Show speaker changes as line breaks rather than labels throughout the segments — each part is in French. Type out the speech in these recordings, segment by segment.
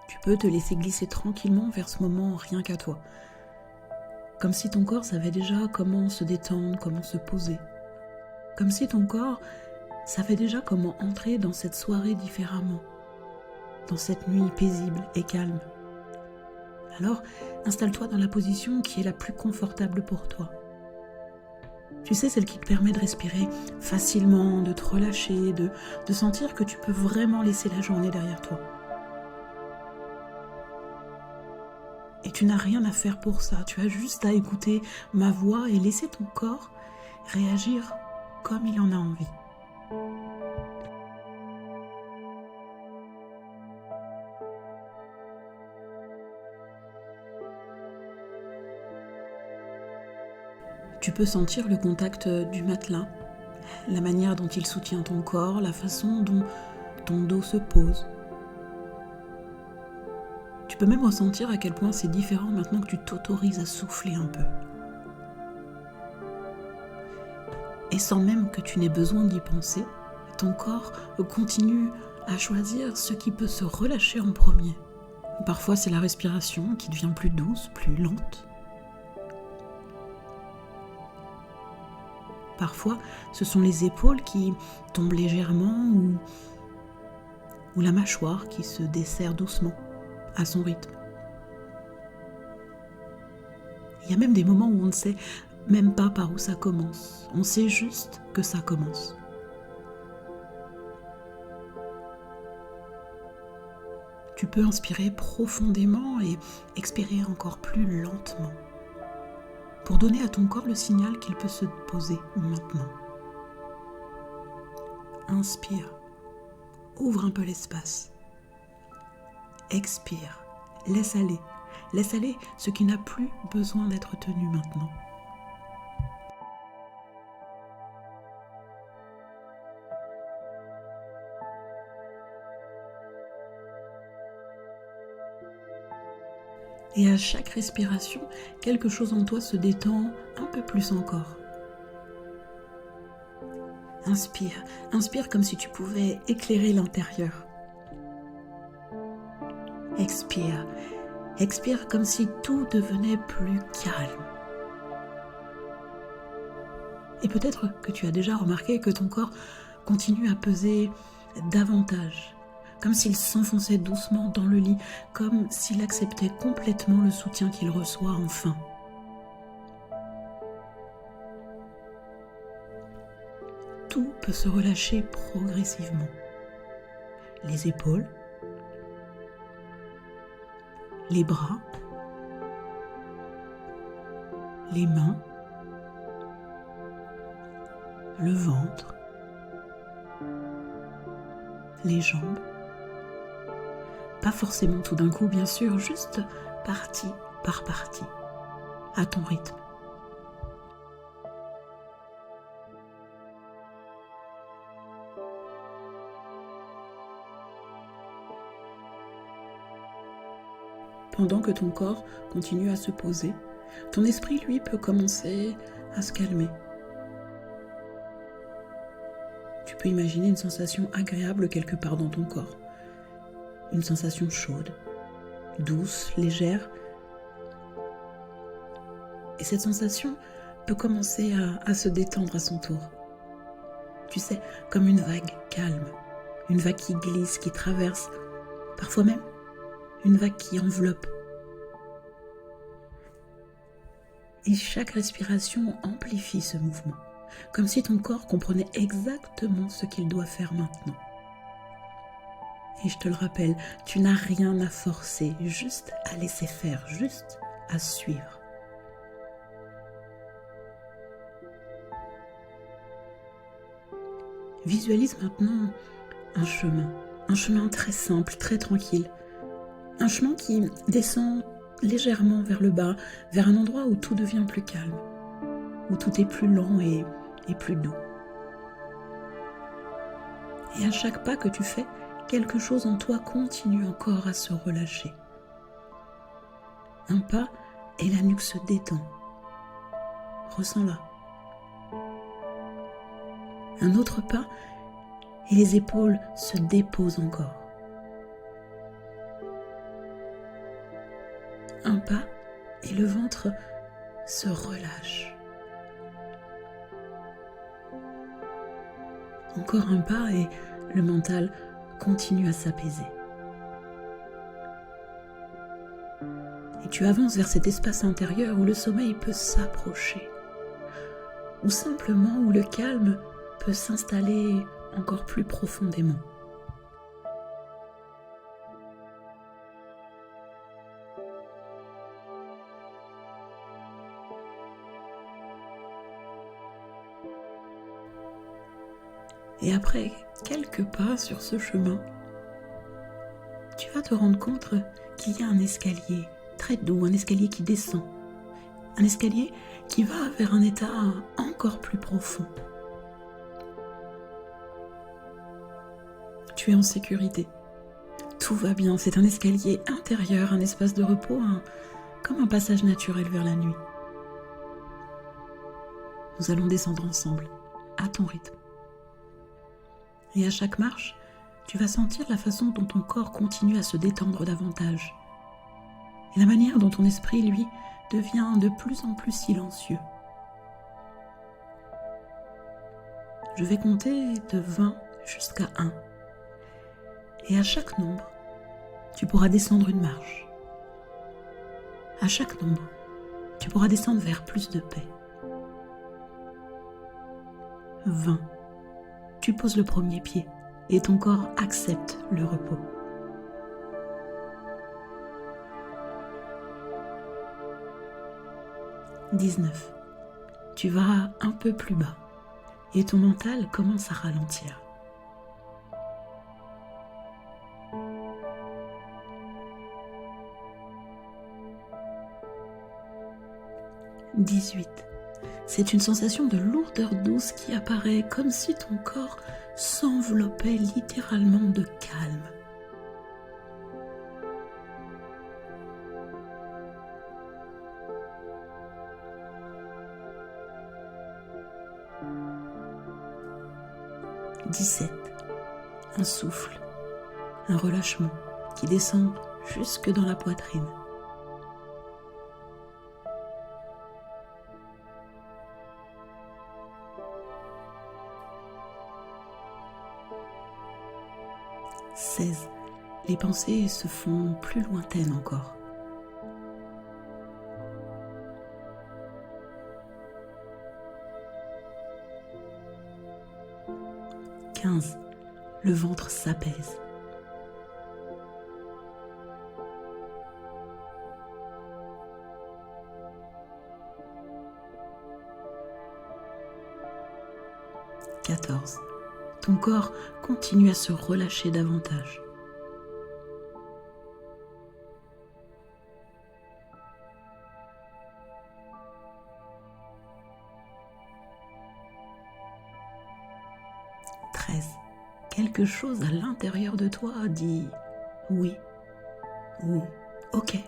Tu peux te laisser glisser tranquillement vers ce moment rien qu'à toi. Comme si ton corps savait déjà comment se détendre, comment se poser. Comme si ton corps savait déjà comment entrer dans cette soirée différemment, dans cette nuit paisible et calme. Alors, installe-toi dans la position qui est la plus confortable pour toi. Tu sais, celle qui te permet de respirer facilement, de te relâcher, de sentir que tu peux vraiment laisser la journée derrière toi. Et tu n'as rien à faire pour ça, tu as juste à écouter ma voix et laisser ton corps réagir comme il en a envie. Tu peux sentir le contact du matelas, la manière dont il soutient ton corps, la façon dont ton dos se pose. Tu peux même ressentir à quel point c'est différent maintenant que tu t'autorises à souffler un peu. Et sans même que tu n'aies besoin d'y penser, ton corps continue à choisir ce qui peut se relâcher en premier. Parfois, c'est la respiration qui devient plus douce, plus lente. Parfois, ce sont les épaules qui tombent légèrement ou la mâchoire qui se desserre doucement, à son rythme. Il y a même des moments où on ne sait même pas par où ça commence. On sait juste que ça commence. Tu peux inspirer profondément et expirer encore plus lentement pour donner à ton corps le signal qu'il peut se poser maintenant. Inspire, ouvre un peu l'espace. Expire, laisse aller ce qui n'a plus besoin d'être tenu maintenant. Et à chaque respiration, quelque chose en toi se détend un peu plus encore. Inspire, inspire comme si tu pouvais éclairer l'intérieur. Expire, expire comme si tout devenait plus calme. Et peut-être que tu as déjà remarqué que ton corps continue à peser davantage, comme s'il s'enfonçait doucement dans le lit, comme s'il acceptait complètement le soutien qu'il reçoit enfin. Tout peut se relâcher progressivement. Les épaules, les bras, les mains, le ventre, les jambes. Pas forcément tout d'un coup, bien sûr, juste partie par partie, à ton rythme. Pendant que ton corps continue à se poser, ton esprit, lui, peut commencer à se calmer. Tu peux imaginer une sensation agréable quelque part dans ton corps. Une sensation chaude, douce, légère. Et cette sensation peut commencer à se détendre à son tour. Tu sais, comme une vague calme, une vague qui glisse, qui traverse, parfois même une vague qui enveloppe. Et chaque respiration amplifie ce mouvement, comme si ton corps comprenait exactement ce qu'il doit faire maintenant. Et je te le rappelle, tu n'as rien à forcer, juste à laisser faire, juste à suivre. Visualise maintenant un chemin très simple, très tranquille. Un chemin qui descend légèrement vers le bas, vers un endroit où tout devient plus calme, où tout est plus lent et plus doux. Et à chaque pas que tu fais, quelque chose en toi continue encore à se relâcher. Un pas et la nuque se détend. Ressens-la. Un autre pas et les épaules se déposent encore. un pas et le ventre se relâche. Encore un pas et le mental continue à s'apaiser. Et tu avances vers cet espace intérieur où le sommeil peut s'approcher, ou simplement où le calme peut s'installer encore plus profondément. Et après quelques pas sur ce chemin, tu vas te rendre compte qu'il y a un escalier très doux, un escalier qui descend, un escalier qui va vers un état encore plus profond. Tu es en sécurité, tout va bien, c'est un escalier intérieur, un espace de repos, comme un passage naturel vers la nuit. Nous allons descendre ensemble, à ton rythme. Et à chaque marche, tu vas sentir la façon dont ton corps continue à se détendre davantage. Et la manière dont ton esprit, lui, devient de plus en plus silencieux. Je vais compter de 20 jusqu'à 1. Et à chaque nombre, tu pourras descendre une marche. À chaque nombre, tu pourras descendre vers plus de paix. 20. Tu poses le premier pied et ton corps accepte le repos. 19. Tu vas un peu plus bas et ton mental commence à ralentir. 18. C'est une sensation de lourdeur douce qui apparaît comme si ton corps s'enveloppait littéralement de calme. 17. Un souffle, un relâchement qui descend jusque dans la poitrine. 16. Les pensées se font plus lointaines encore. 15. Le ventre s'apaise. 14. Ton corps continue à se relâcher davantage. 13. Quelque chose à l'intérieur de toi dit oui ou ok.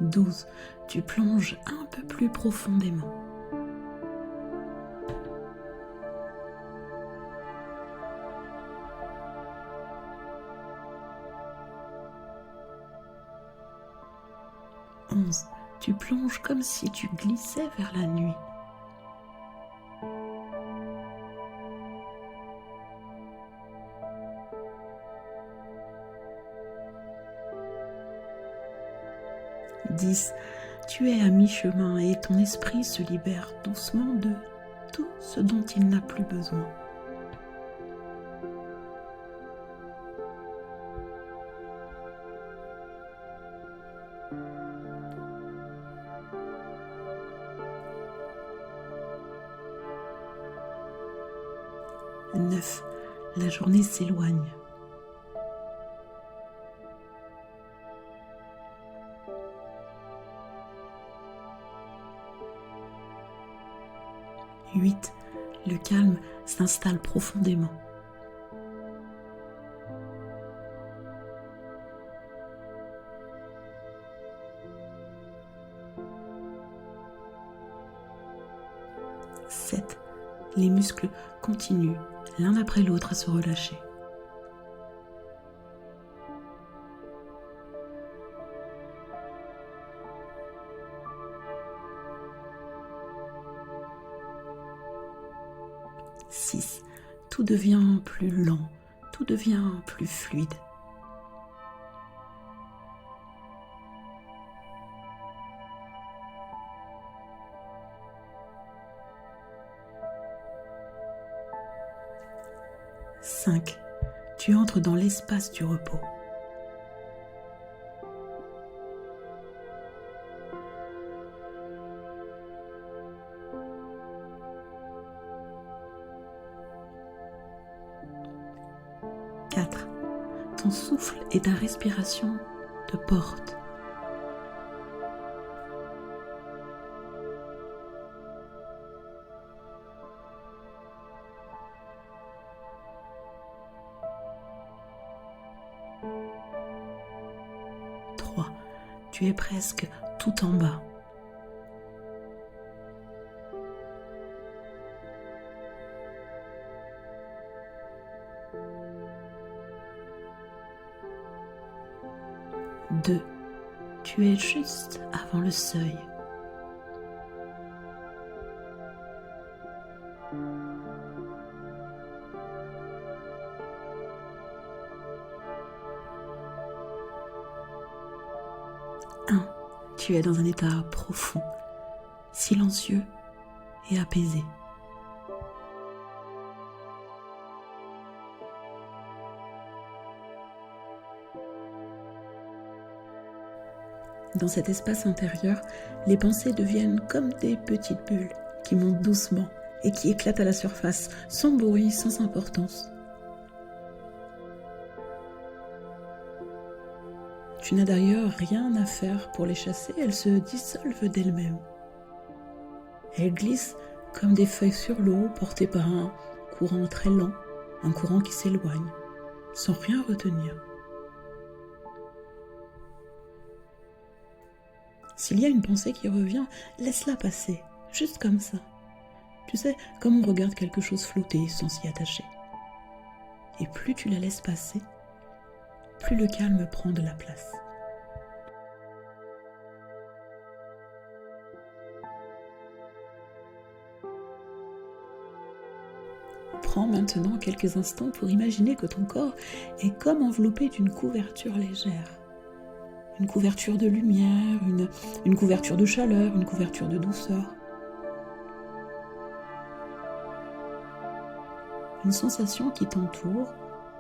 12. Tu plonges un peu plus profondément. 11. Tu plonges comme si tu glissais vers la nuit. 10. Tu es à mi-chemin et ton esprit se libère doucement de tout ce dont il n'a plus besoin. 9. La journée s'éloigne. 8. Le calme s'installe profondément. les muscles continuent l'un après l'autre à se relâcher. Six. Tout devient plus lent, tout devient plus fluide. 5. Tu entres dans l'espace du repos. 4. Ton souffle et ta respiration te portent. 3. Tu es presque tout en bas. 2. Tu es juste avant le seuil. 1. Tu es dans un état profond, silencieux et apaisé. Dans cet espace intérieur, les pensées deviennent comme des petites bulles qui montent doucement et qui éclatent à la surface, sans bruit, sans importance. Tu n'as d'ailleurs rien à faire pour les chasser, elles se dissolvent d'elles-mêmes. Elles glissent comme des feuilles sur l'eau, portées par un courant très lent, un courant qui s'éloigne, sans rien retenir. S'il y a une pensée qui revient, laisse-la passer, juste comme ça. Tu sais, comme on regarde quelque chose flotter sans s'y attacher. Et plus tu la laisses passer, plus le calme prend de la place. Prends maintenant quelques instants pour imaginer que ton corps est comme enveloppé d'une couverture légère. Une couverture de lumière, une couverture de chaleur, une couverture de douceur. Une sensation qui t'entoure,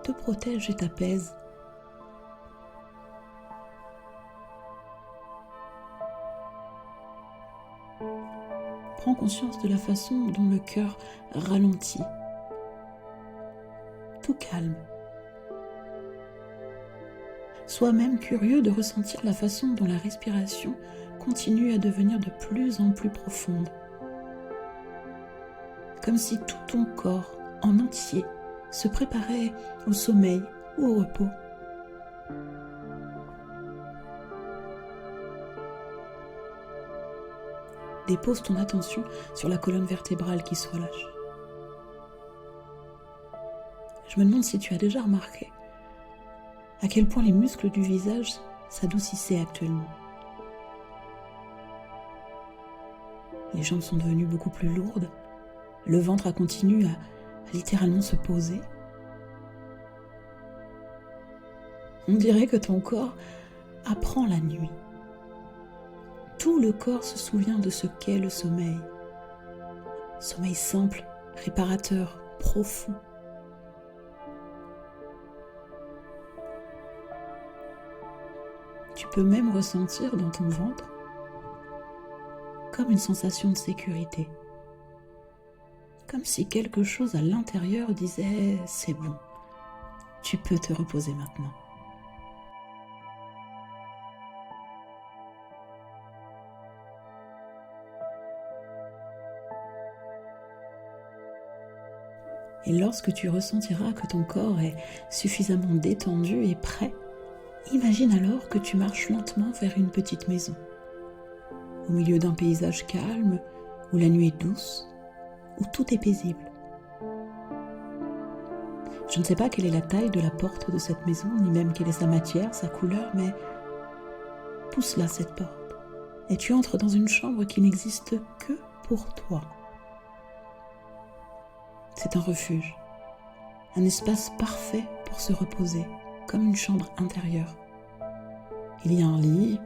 te protège et t'apaise. Prends conscience de la façon dont le cœur ralentit. Tout calme. Sois même curieux de ressentir la façon dont la respiration continue à devenir de plus en plus profonde. Comme si tout ton corps en entier se préparait au sommeil ou au repos. Dépose ton attention sur la colonne vertébrale qui se relâche. Je me demande si tu as déjà remarqué à quel point les muscles du visage s'adoucissaient actuellement. Les jambes sont devenues beaucoup plus lourdes, le ventre a continué à littéralement se poser. On dirait que ton corps apprend la nuit. Tout le corps se souvient de ce qu'est le sommeil. Sommeil simple, réparateur, profond. Tu peux même ressentir dans ton ventre comme une sensation de sécurité. Comme si quelque chose à l'intérieur disait « c'est bon, tu peux te reposer maintenant ». Et lorsque tu ressentiras que ton corps est suffisamment détendu et prêt, imagine alors que tu marches lentement vers une petite maison, au milieu d'un paysage calme, où la nuit est douce, où tout est paisible. Je ne sais pas quelle est la taille de la porte de cette maison, ni même quelle est sa matière, sa couleur, mais pousse-la cette porte, et tu entres dans une chambre qui n'existe que pour toi. C'est un refuge, un espace parfait pour se reposer, comme une chambre intérieure. Il y a un lit,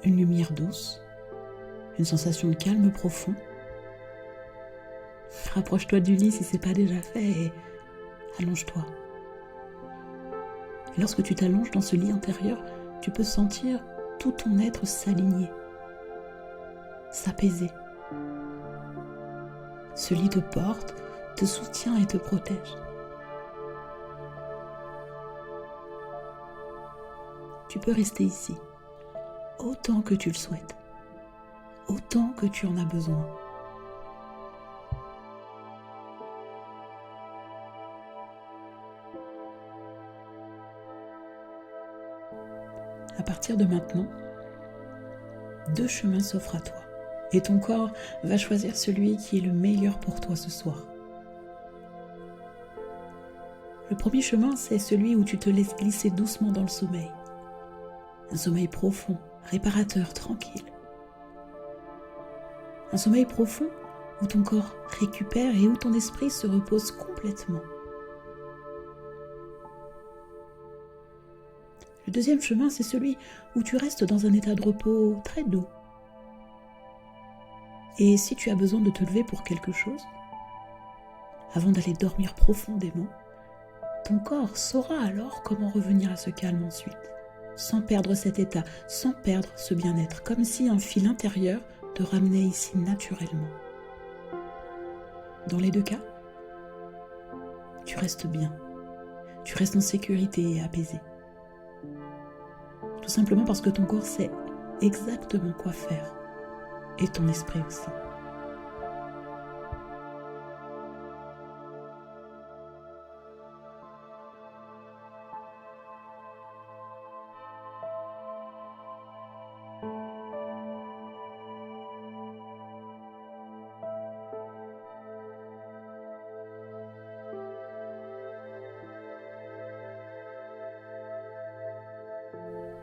une lumière douce, une sensation de calme profond. Rapproche-toi du lit si ce n'est pas déjà fait et allonge-toi. Et lorsque tu t'allonges dans ce lit intérieur, tu peux sentir tout ton être s'aligner, s'apaiser. Ce lit te porte, te soutient et te protège. Tu peux rester ici, autant que tu le souhaites, autant que tu en as besoin. À partir de maintenant, 2 chemins s'offrent à toi et ton corps va choisir celui qui est le meilleur pour toi ce soir. Le premier chemin, c'est celui où tu te laisses glisser doucement dans le sommeil. Un sommeil profond, réparateur, tranquille. Un sommeil profond où ton corps récupère et où ton esprit se repose complètement. Le deuxième chemin, c'est celui où tu restes dans un état de repos très doux. Et si tu as besoin de te lever pour quelque chose, avant d'aller dormir profondément, ton corps saura alors comment revenir à ce calme ensuite, sans perdre cet état, sans perdre ce bien-être, comme si un fil intérieur te ramenait ici naturellement. Dans les 2 cas, tu restes bien, tu restes en sécurité et apaisé. Tout simplement parce que ton corps sait exactement quoi faire, et ton esprit aussi.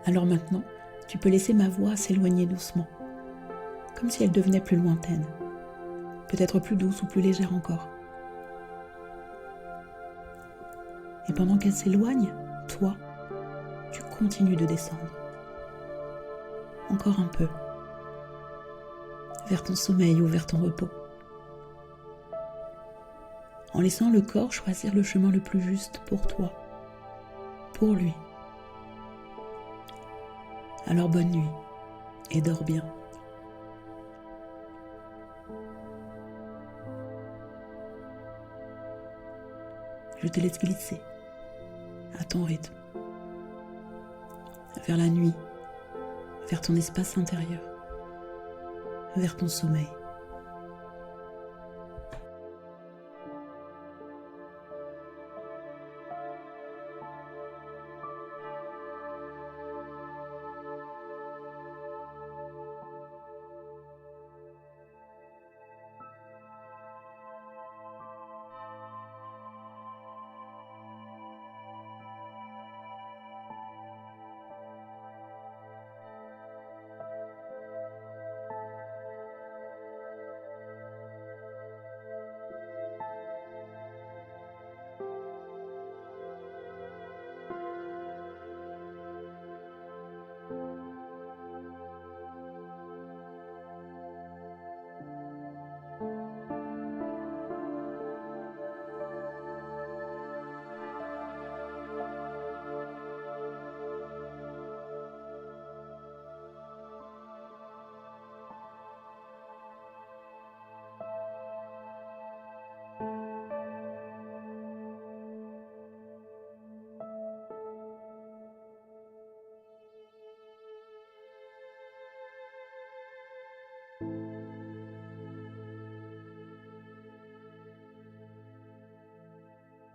Alors maintenant, tu peux laisser ma voix s'éloigner doucement, comme si elle devenait plus lointaine, peut-être plus douce ou plus légère encore. Et pendant qu'elle s'éloigne, toi, tu continues de descendre. Encore un peu, vers ton sommeil ou vers ton repos, en laissant le corps choisir le chemin le plus juste pour toi, pour lui. Alors bonne nuit et dors bien. Je te laisse glisser à ton rythme, vers la nuit, vers ton espace intérieur, vers ton sommeil.